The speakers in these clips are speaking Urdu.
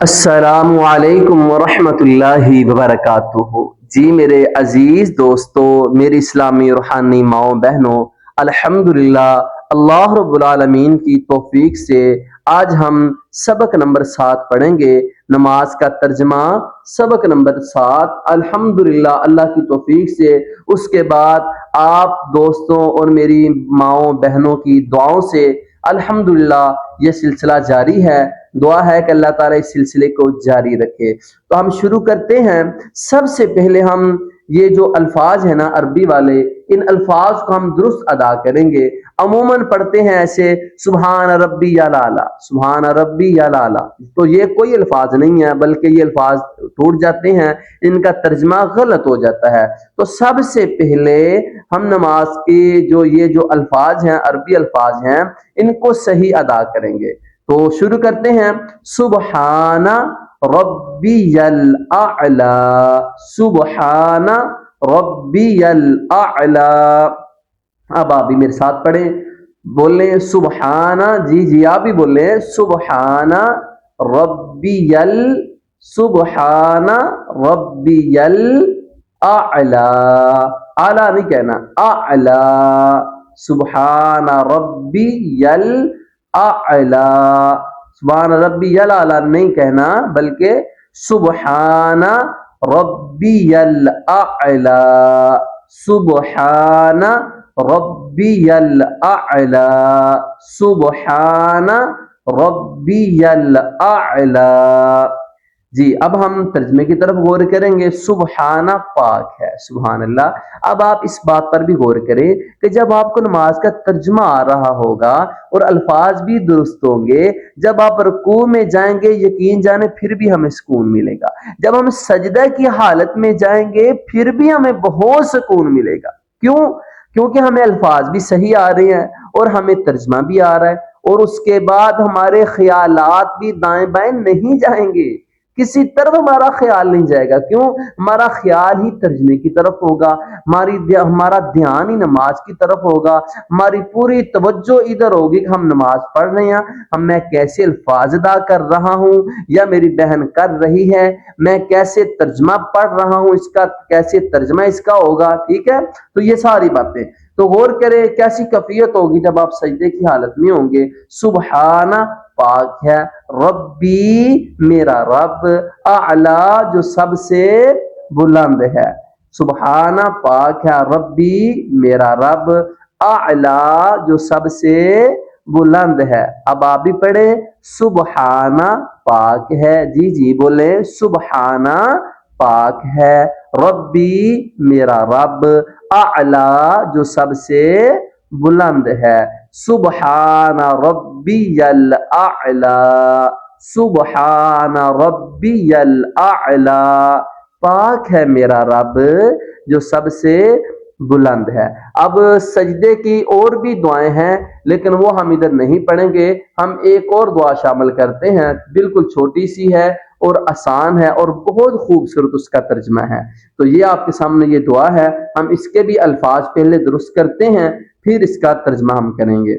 السلام علیکم ورحمۃ اللہ وبرکاتہ۔ جی میرے عزیز دوستو، میری اسلامی روحانی ماؤں بہنوں، الحمدللہ اللہ رب العالمین کی توفیق سے آج ہم سبق نمبر 7 پڑھیں گے، نماز کا ترجمہ سبق نمبر 7 الحمدللہ اللہ کی توفیق سے۔ اس کے بعد آپ دوستوں اور میری ماؤں بہنوں کی دعاؤں سے الحمدللہ یہ سلسلہ جاری ہے۔ دعا ہے کہ اللہ تعالیٰ اس سلسلے کو جاری رکھے۔ تو ہم شروع کرتے ہیں۔ سب سے پہلے ہم یہ جو الفاظ ہیں نا عربی والے، ان الفاظ کو ہم درست ادا کریں گے۔ عموماً پڑھتے ہیں ایسے سبحان ربی الاعلیٰ، سبحان ربی الاعلیٰ، تو یہ کوئی الفاظ نہیں ہے، بلکہ یہ الفاظ ٹوٹ جاتے ہیں، ان کا ترجمہ غلط ہو جاتا ہے۔ تو سب سے پہلے ہم نماز کے جو الفاظ ہیں، عربی الفاظ ہیں، ان کو صحیح ادا کریں گے۔ تو شروع کرتے ہیں۔ سبحان ربی الاعلی، سبحان ربی الاعلی۔ اب آپ بھی میرے ساتھ پڑھیں، بولیں سبحان، جی آپ بھی بولیں سبحان ربی سبحان ربی الاعلی، اعلی نہیں کہنا، اعلی، سبحان ربی اعلی، سبحان ربی الاعلی نہیں کہنا، بلکہ سبحان ربی الاعلی، سبحان ربی الاعلی، سبحان ربی الاعلی۔ جی اب ہم ترجمے کی طرف غور کریں گے۔ سبحانہ پاک ہے، سبحان اللہ۔ اب آپ اس بات پر بھی غور کریں کہ جب آپ کو نماز کا ترجمہ آ رہا ہوگا اور الفاظ بھی درست ہوں گے، جب آپ رکوع میں جائیں گے یقین جانے پھر بھی ہمیں سکون ملے گا، جب ہم سجدہ کی حالت میں جائیں گے پھر بھی ہمیں بہت سکون ملے گا۔ کیونکہ ہمیں الفاظ بھی صحیح آ رہے ہیں اور ہمیں ترجمہ بھی آ رہا ہے، اور اس کے بعد ہمارے خیالات بھی دائیں بائیں نہیں جائیں گے، کسی طرف ہمارا خیال نہیں جائے گا۔ کیوں؟ ہمارا خیال ہی ترجمے کی طرف ہوگا، ہمارا دھیان ہی نماز کی طرف ہوگا، ہماری پوری توجہ ادھر ہوگی کہ ہم نماز پڑھ رہے ہیں، میں کیسے الفاظ ادا کر رہا ہوں یا میری بہن کر رہی ہے، میں کیسے ترجمہ پڑھ رہا ہوں، اس کا کیسے ترجمہ اس کا ہوگا، ٹھیک ہے؟ تو یہ ساری باتیں تو غور کریں کیسی کیفیت ہوگی جب آپ سجدے کی حالت میں ہوں گے۔ سبحان پاک ہے، ربی میرا رب، اعلی جو سب سے بلند ہے، سبحان پاک ہے ربی میرا رب، اعلی جو سب سے بلند ہے۔ اب آپ بھی پڑھیں سبحان پاک ہے، جی بولیں سبحان پاک ہے، ربی میرا رب، اعلی جو سب سے بلند ہے، سبحان ربی الاعلی، سبحان ربی الاعلی، پاک ہے میرا رب جو سب سے بلند ہے۔ اب سجدے کی اور بھی دعائیں ہیں لیکن وہ ہم ادھر نہیں پڑھیں گے، ہم ایک اور دعا شامل کرتے ہیں، بالکل چھوٹی سی ہے اور آسان ہے اور بہت خوبصورت اس کا ترجمہ ہے۔ تو یہ آپ کے سامنے یہ دعا ہے، ہم اس کے بھی الفاظ پہلے درست کرتے ہیں پھر اس کا ترجمہ ہم کریں گے۔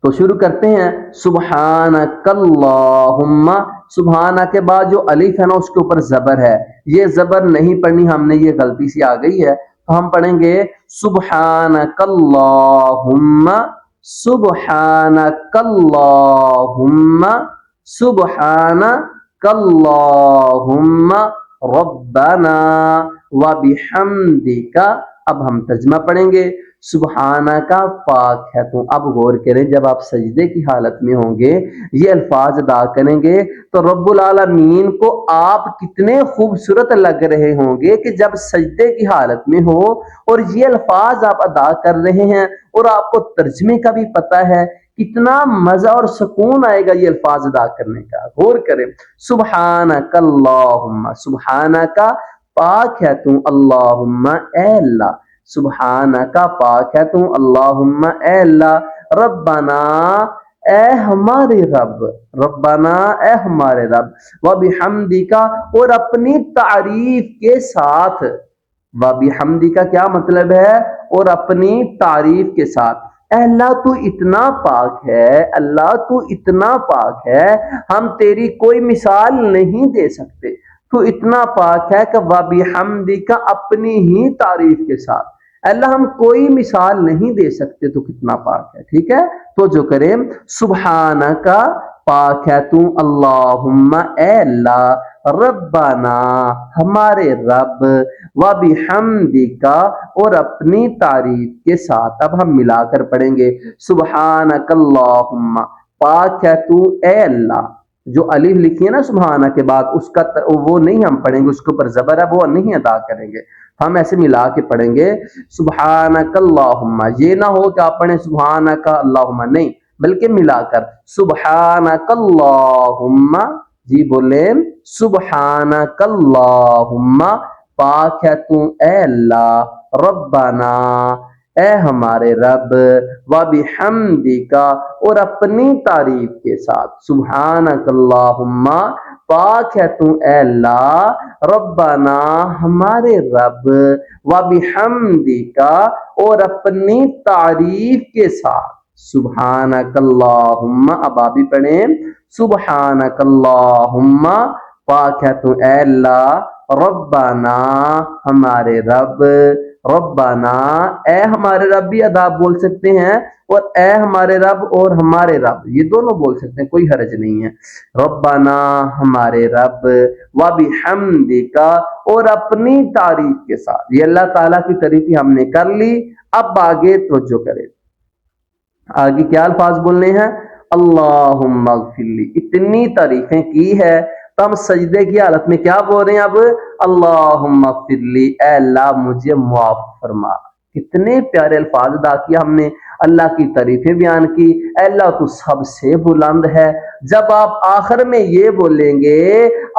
تو شروع کرتے ہیں۔ سبحانک اللہم، سبحانہ کے بعد جو الف ہے نا اس کے اوپر زبر ہے، یہ زبر نہیں پڑھنی ہم نے، یہ غلطی سے آ گئی ہے، تو ہم پڑھیں گے سبحانک اللہم، سبحانک اللہم، سبحانک اللہم ربنا وبحمدک۔ اب ہم ترجمہ پڑھیں گے۔ سبحانہ کا پاک ہے تو، اب غور کریں جب آپ سجدے کی حالت میں ہوں گے یہ الفاظ ادا کریں گے تو رب العالمین کو آپ کتنے خوبصورت لگ رہے ہوں گے کہ جب سجدے کی حالت میں ہو اور یہ الفاظ آپ ادا کر رہے ہیں اور آپ کو ترجمے کا بھی پتہ ہے، کتنا مزہ اور سکون آئے گا یہ الفاظ ادا کرنے کا۔ غور کریں سبحانک اللہم، سبحانہ کا پاک ہے تو، اللہم اے اللہ، سبحانہ کا پاک ہے تو، اللہم اے اللہ، ربنا اے ہمارے رب، ربنا اے ہمارے رب، وبحمدک اور اپنی تعریف کے ساتھ، وبحمدک کیا مطلب ہے؟ اور اپنی تعریف کے ساتھ، اے اللہ تو اتنا پاک ہے، اللہ تو اتنا پاک ہے، ہم تیری کوئی مثال نہیں دے سکتے، تو اتنا پاک ہے کہ وَبِحَمْدِکَ اپنی ہی تعریف کے ساتھ، اللہ ہم کوئی مثال نہیں دے سکتے تو کتنا پاک ہے۔ ٹھیک ہے، تو جو کریں سبحانک پاک ہے تو، اللہم اے اللہ، ربنا ہمارے رب، وبحمدک اور اپنی تعریف کے ساتھ۔ اب ہم ملا کر پڑھیں گے سبحانک اللہم پاک ہے تو اے اللہ، جو الف لکھی ہے نا سبحانہ کے بعد اس کا وہ نہیں ہم پڑھیں گے، اس کے اوپر زبر ہے وہ نہیں ادا کریں گے، ہم ایسے ملا کے پڑھیں گے سبحانک اللہم، یہ نہ ہو کہ آپ پڑھیں سبحانک اللہم، نہیں بلکہ ملا کر سبحانک اللہم، جی بولیں سبحانک اللہم پاک ہے تو اے اللہ، ربنا اے ہمارے رب، وبحمدک اور اپنی تعریف کے ساتھ، سبحانک اللہم پاک ہے تو اے اللہ، ربنا ہمارے رب، وبحمدک اور اپنی تعریف کے ساتھ، سبحانک اللہم، اب آپ بھی پڑھیں سبحانک اللہم پاک ہے تو اے اللہ، ربنا ہمارے رب، ربنا اے ہمارے رب بھی ادا بول سکتے ہیں، اور اے ہمارے رب اور ہمارے رب یہ دونوں بول سکتے ہیں، کوئی حرج نہیں ہے، ربنا ہمارے رب، وبحمدک اور اپنی تعریف کے ساتھ، یہ اللہ تعالیٰ کی تعریف ہم نے کر لی۔ اب آگے توجہ کریں، آگے کیا الفاظ بولنے ہیں، اللہم اغفر لی، اتنی تعریفیں کی ہے تو ہم سجدے کی حالت میں کیا بول رہے ہیں اب، اللہم اغفر لی، اے اللہ مجھے معاف فرما۔ کتنے پیارے الفاظ ادا کیا ہم نے، اللہ کی تعریفیں بیان کی، اے اللہ تو سب سے بلند ہے۔ جب آپ آخر میں یہ بولیں گے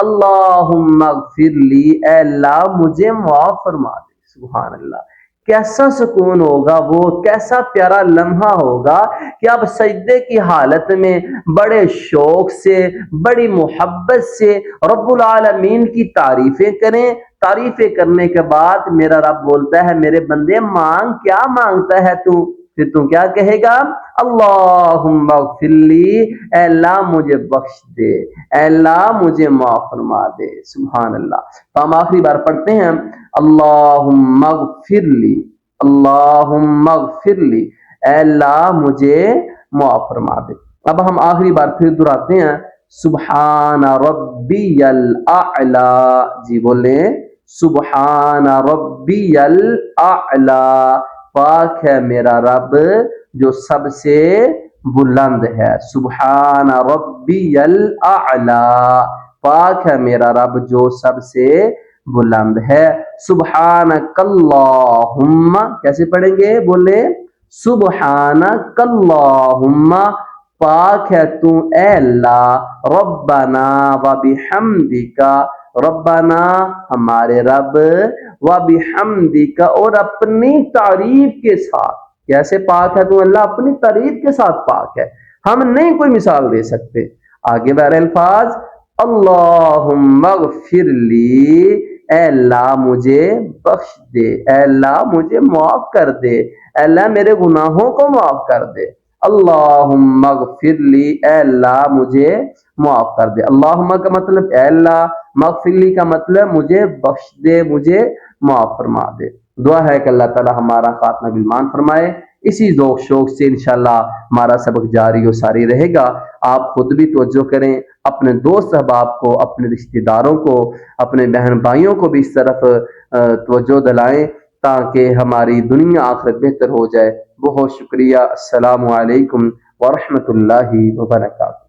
اللہم اغفر لی، اے اللہ مجھے معاف فرما دے، سبحان اللہ، کیسا سکون ہوگا، وہ کیسا پیارا لمحہ ہوگا کہ آپ سجدے کی حالت میں بڑے شوق سے، بڑی محبت سے رب العالمین کی تعریفیں کریں، تعریفیں کرنے کے بعد میرا رب بولتا ہے میرے بندے مانگ، کیا مانگتا ہے تو، پھر تم کیا کہے گا، اللہم اغفر لی، اے اللہ مجھے بخش دے، اے اللہ مجھے معاف فرما دے، سبحان اللہ۔ تو ہم آخری بار پڑھتے ہیں اللہم اغفر لی، اللہم اغفر لی، اے اللہ مجھے معاف فرما دے۔ اب ہم آخری بار پھر دہراتے ہیں سبحان ربی الاعلی، جی بولیں سبحان ربی الاعلی، پاک ہے میرا رب جو سب سے بلند ہے، سبحان ربی الاعلی، پاک ہے میرا رب جو سب سے بلند ہے، سبحانک اللہم، کیسے پڑھیں گے، بولے سبحانک اللہم پاک ہے تو اے اللہ، ربنا وبحمدک، ربنا ہمارے رب، وبحمدک اور اپنی تعریف کے ساتھ، کیسے پاک ہے تو اللہ، اپنی تعریف کے ساتھ پاک ہے، ہم نہیں کوئی مثال دے سکتے۔ آگے بہر الفاظ اللہم اغفر لی، اے اللہ مجھے بخش دے، اے اللہ مجھے معاف کر دے، اے اللہ میرے گناہوں کو معاف کر دے، اللہم اغفر لی، اے اللہ مجھے معاف کر دے، اللہم کا مطلب اے اللہ، مغفر لی کا مطلب مجھے بخش دے، مجھے معاف فرما دے۔ دعا ہے کہ اللہ تعالی ہمارا خاتمہ بالایمان فرمائے، اسی ذوق شوق سے انشاءاللہ ہمارا سبق جاری و ساری رہے گا۔ آپ خود بھی توجہ کریں، اپنے دوست احباب کو، اپنے رشتہ داروں کو، اپنے بہن بھائیوں کو بھی اس طرف توجہ دلائیں تاکہ ہماری دنیا آخرت بہتر ہو جائے۔ بہت شکریہ، السلام علیکم ورحمۃ اللہ وبرکاتہ۔